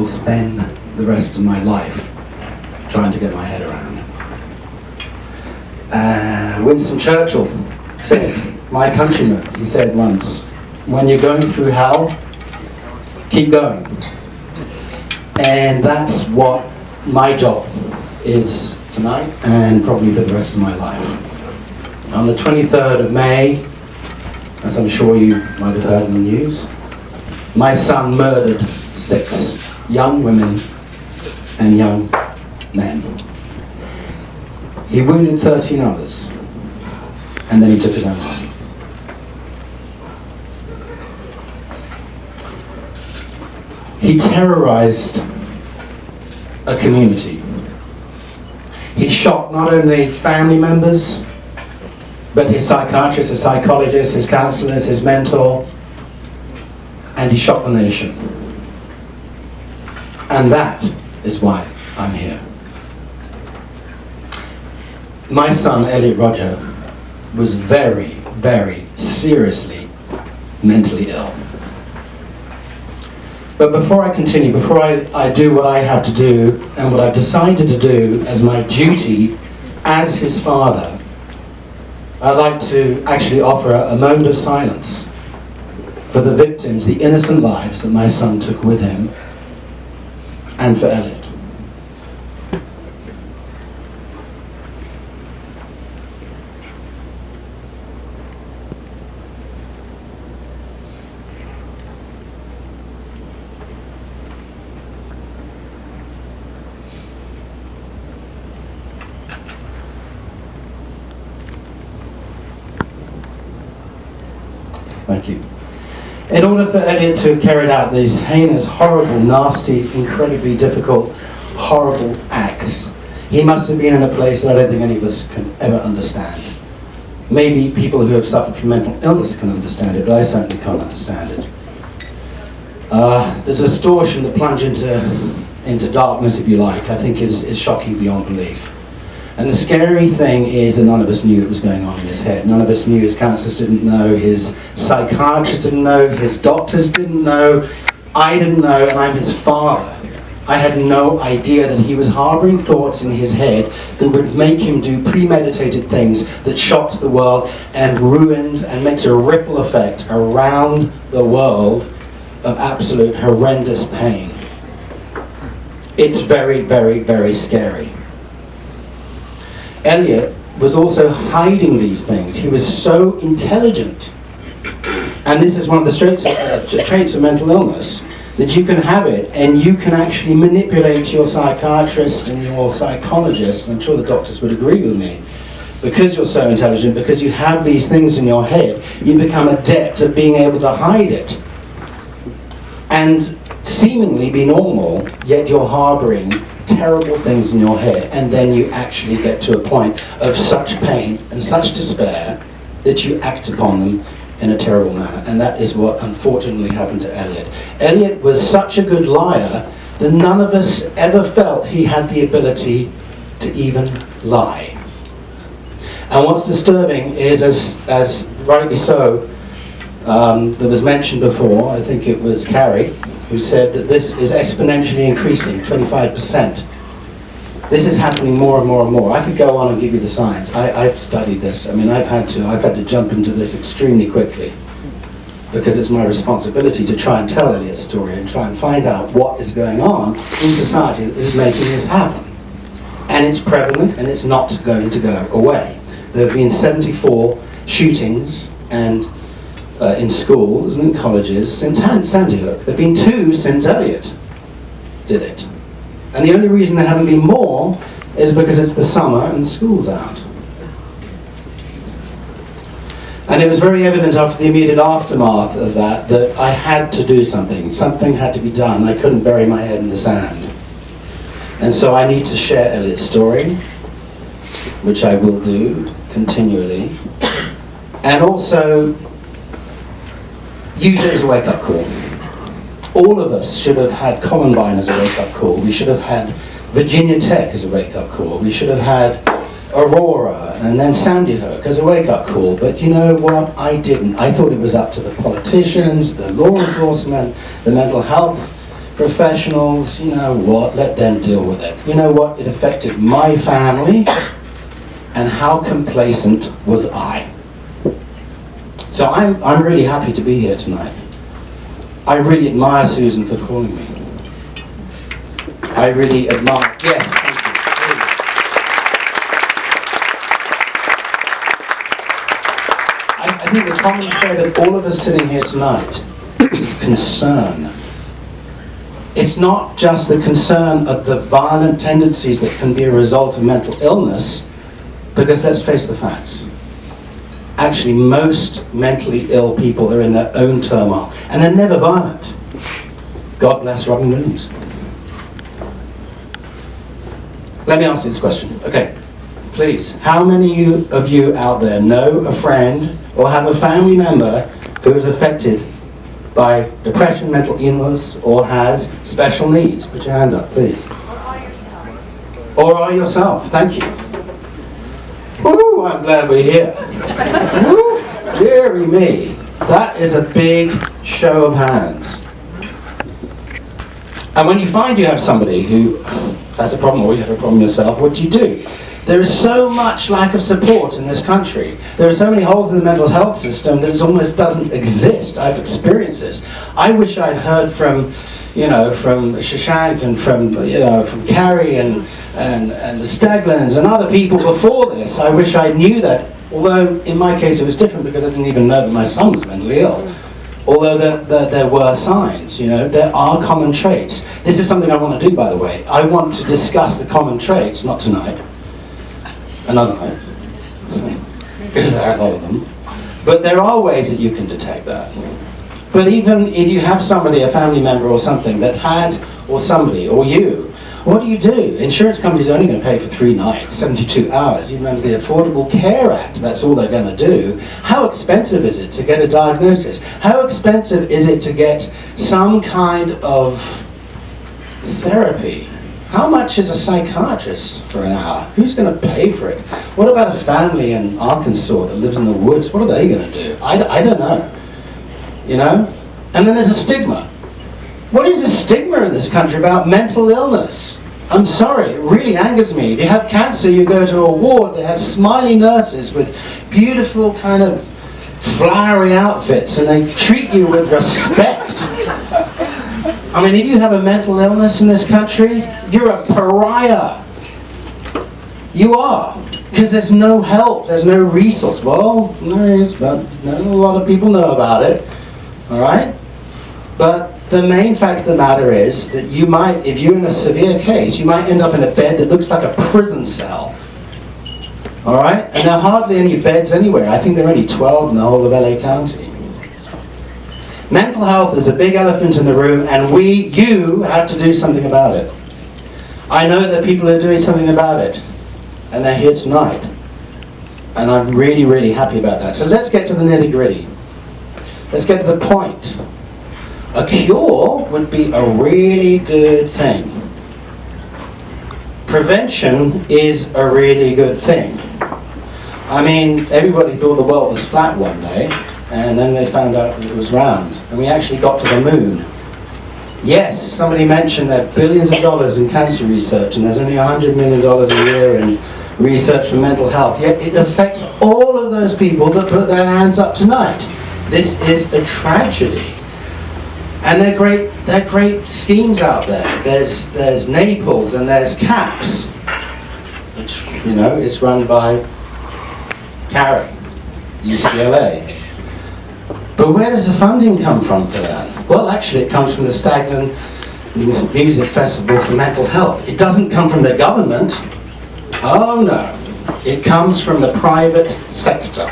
will spend the rest of my life trying to get my head around. Winston Churchill said, my countryman, he said once, when you're going through hell, keep going. And that's what my job is tonight and probably for the rest of my life. On the 23rd of May, as I'm sure you might have heard in the news, my son murdered 6 young women and young men. He wounded 13 others, and then he took his own life. He terrorized a community. He shot not only family members, but his psychiatrist, his psychologist, his counselors, his mentor, and he shot the nation. And that is why I'm here. My son, Elliot Rodger, was very, very seriously mentally ill. But before I continue, before I do what I have to do and what I've decided to do as my duty as his father, I'd like to actually offer a moment of silence for the victims, the innocent lives that my son took with him, and for Elliot. Thank you. In order for Elliot to have carried out these heinous, horrible, nasty, incredibly difficult, horrible acts, he must have been in a place that I don't think any of us can ever understand. Maybe people who have suffered from mental illness can understand it, but I certainly can't understand it. The distortion, the plunge into darkness, if you like, I think is shocking beyond belief. And the scary thing is that none of us knew what was going on in his head. None of us knew, his counselors didn't know, his psychiatrist didn't know, his doctors didn't know, I didn't know, and I'm his father. I had no idea that he was harboring thoughts in his head that would make him do premeditated things that shocks the world and ruins and makes a ripple effect around the world of absolute horrendous pain. It's very, very, very scary. Elliot was also hiding these things. He was so intelligent. And this is one of the traits of mental illness, that you can have it and you can actually manipulate your psychiatrist and your psychologist. I'm sure the doctors would agree with me. Because you're so intelligent, because you have these things in your head, you become adept at being able to hide it. And seemingly be normal, yet you're harboring terrible things in your head, and then you actually get to a point of such pain and such despair that you act upon them in a terrible manner. And that is what unfortunately happened to Elliot. Elliot was such a good liar that none of us ever felt he had the ability to even lie. And what's disturbing is, as rightly so, that was mentioned before, I think it was Carrie, who said that this is exponentially increasing, 25%. This is happening more and more and more. I could go on and give you the science. I've studied this. I mean, I've had to jump into this extremely quickly because it's my responsibility to try and tell Elliot's story and try and find out what is going on in society that is making this happen. And it's prevalent and it's not going to go away. There have been 74 shootings and in schools and in colleges since Sandy Hook. There have been 2 since Elliot did it. And the only reason there haven't been more is because it's the summer and school's out. And it was very evident after the immediate aftermath of that I had to do something. Something had to be done. I couldn't bury my head in the sand. And so I need to share Elliot's story, which I will do continually, and also use it as a wake-up call. All of us should have had Columbine as a wake-up call. We should have had Virginia Tech as a wake-up call. We should have had Aurora and then Sandy Hook as a wake-up call. But you know what? I didn't. I thought it was up to the politicians, the law enforcement, the mental health professionals, you know what, let them deal with it. You know what, it affected my family, and how complacent was I? So I'm really happy to be here tonight. I really admire Susan for calling me. I really admire, yes, thank you. I think the common thread of all of us sitting here tonight is concern. It's not just the concern of the violent tendencies that can be a result of mental illness, because let's face the facts. Actually, most mentally ill people are in their own turmoil, and they're never violent. God bless Robin Williams. Let me ask you this question. Okay, please. How many of you out there know a friend or have a family member who is affected by depression, mental illness, or has special needs? Put your hand up, please. Or are yourself. Or are yourself. Thank you. Woo, I'm glad we're here. Woof, dearie me. That is a big show of hands. And when you find you have somebody who has a problem, or you have a problem yourself, what do? There is so much lack of support in this country. There are so many holes in the mental health system that it almost doesn't exist. I've experienced this. I wish I'd heard from Shashank and from Carrie and the Staglins and other people before this. I wish I knew that. Although in my case it was different because I didn't even know that my son was mentally ill. Although there were signs, there are common traits. This is something I want to do, by the way. I want to discuss the common traits, not tonight, another night, because there are a lot of them. But there are ways that you can detect that. But even if you have somebody, a family member or something that had, or somebody, or you, what do? Insurance companies are only going to pay for 3 nights, 72 hours. Even under the Affordable Care Act, that's all they're going to do. How expensive is it to get a diagnosis? How expensive is it to get some kind of therapy? How much is a psychiatrist for an hour? Who's going to pay for it? What about a family in Arkansas that lives in the woods? What are they going to do? I don't know. And then there's a stigma. What is the stigma in this country about mental illness? I'm sorry, it really angers me. If you have cancer, you go to a ward, they have smiley nurses with beautiful kind of flowery outfits, and they treat you with respect. I mean, if you have a mental illness in this country, you're a pariah. You are. Because there's no help, there's no resource. Well, there is, but a lot of people know about it. All right? But the main fact of the matter is that you might, if you're in a severe case, you might end up in a bed that looks like a prison cell. All right? And there are hardly any beds anywhere. I think there are only 12 in the whole of LA County. Mental health is a big elephant in the room, and you have to do something about it. I know that people are doing something about it, and they're here tonight. And I'm really, really happy about that. So let's get to the nitty-gritty. Let's get to the point. A cure would be a really good thing. Prevention is a really good thing. I mean, everybody thought the world was flat one day, and then they found out that it was round, and we actually got to the moon. Yes, somebody mentioned there are billions of dollars in cancer research, and there's only $100 million a year in research for mental health, yet it affects all of those people that put their hands up tonight. This is a tragedy. And they're great schemes out there. There's Naples and there's CAPS, which, is run by Carrie, UCLA. But where does the funding come from for that? Well, actually it comes from the Staglin Music Festival for Mental Health. It doesn't come from the government. Oh no. It comes from the private sector.